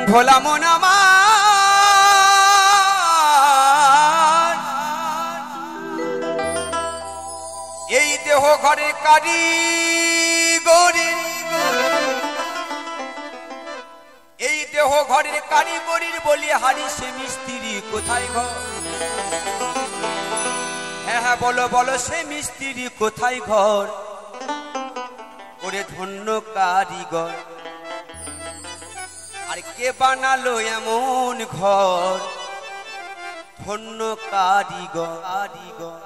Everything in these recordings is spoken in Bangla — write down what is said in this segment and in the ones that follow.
ভোলা মন আমার এই দেহ ঘরে কারিগরি এই দেহ ঘরের কারিগরির বলি হারি সে মিস্ত্রি কোথায় ঘর হ্যাঁ হ্যাঁ বলো বলো সে মিস্ত্রি কোথায় ঘর ওরে ধন্য কারিগর আর কে বানালো এমন ঘর ধন্য কারিগর কারিগর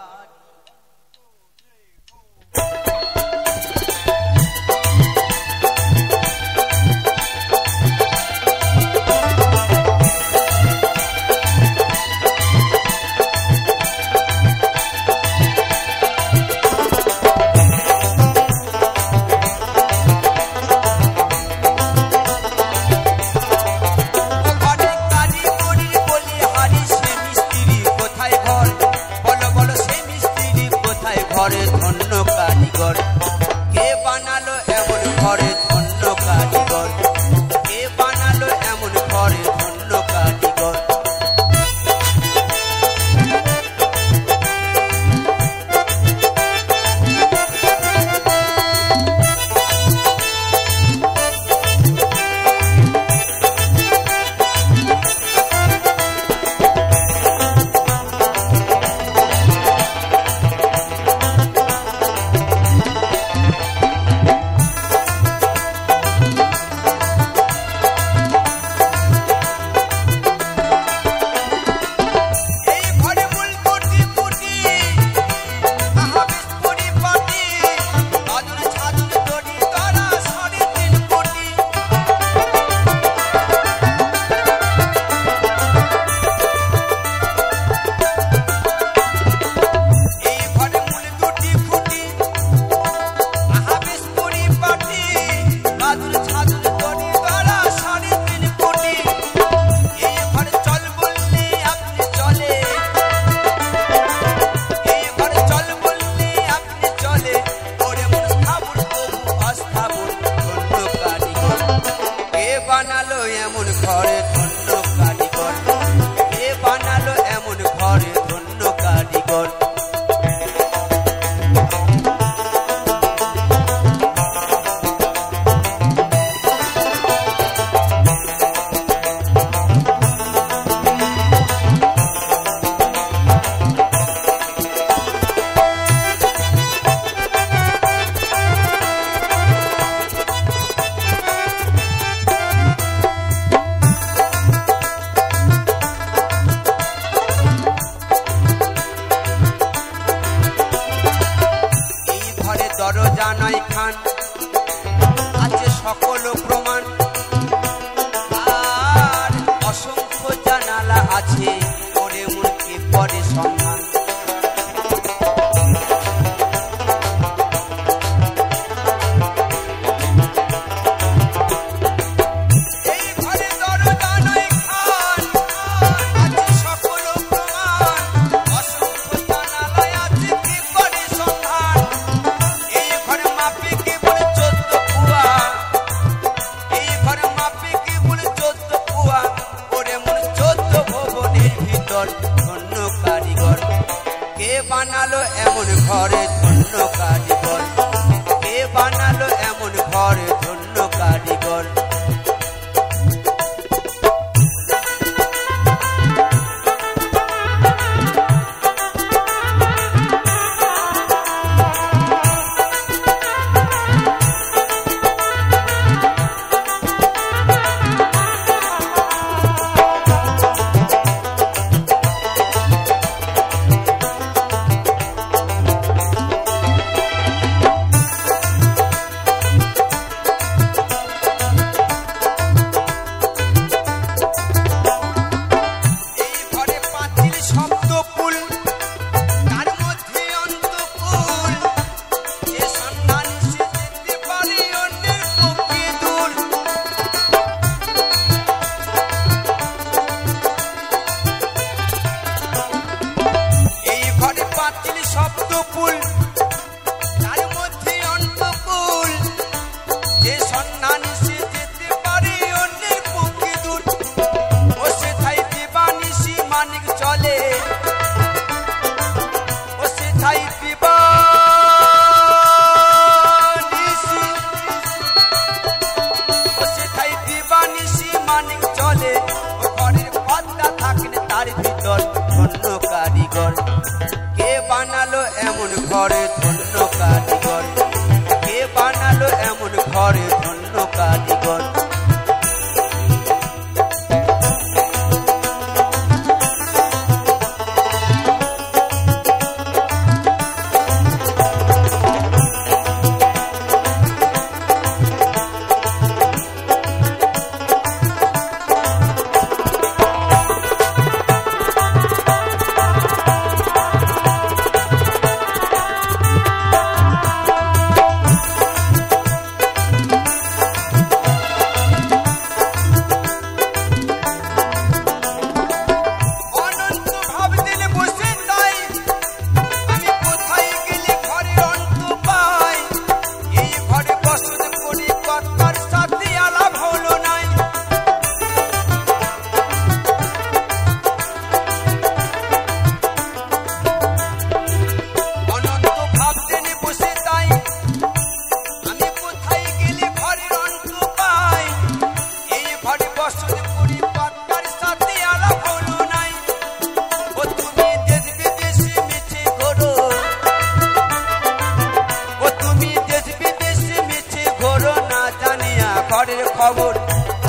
ঘরের খবর,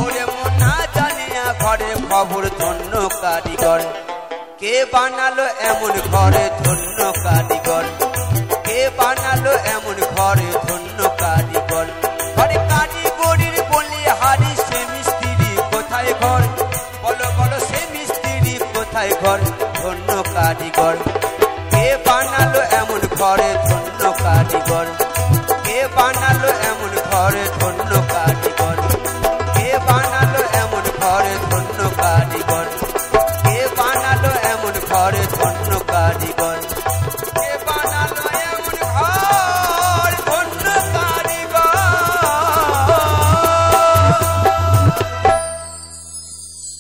ওরে মন না জানিয়া ঘরের খবর। ধন্য কারিগর, কে বানালো এমন ঘরে ধন্য কারিগর, কে বানালো এমন ঘরে ধন্য কারিগর। ঘরে কারিগরির বলি হারি, সে মিস্ত্রি কোথায় ঘর? বলো বলো সে মিস্ত্রি কোথায় ঘর? ধন্য কারিগর, কে বানালো এমন ঘরে ধন্য কারিগর, কে বানালো এমন ঘরে ধন্য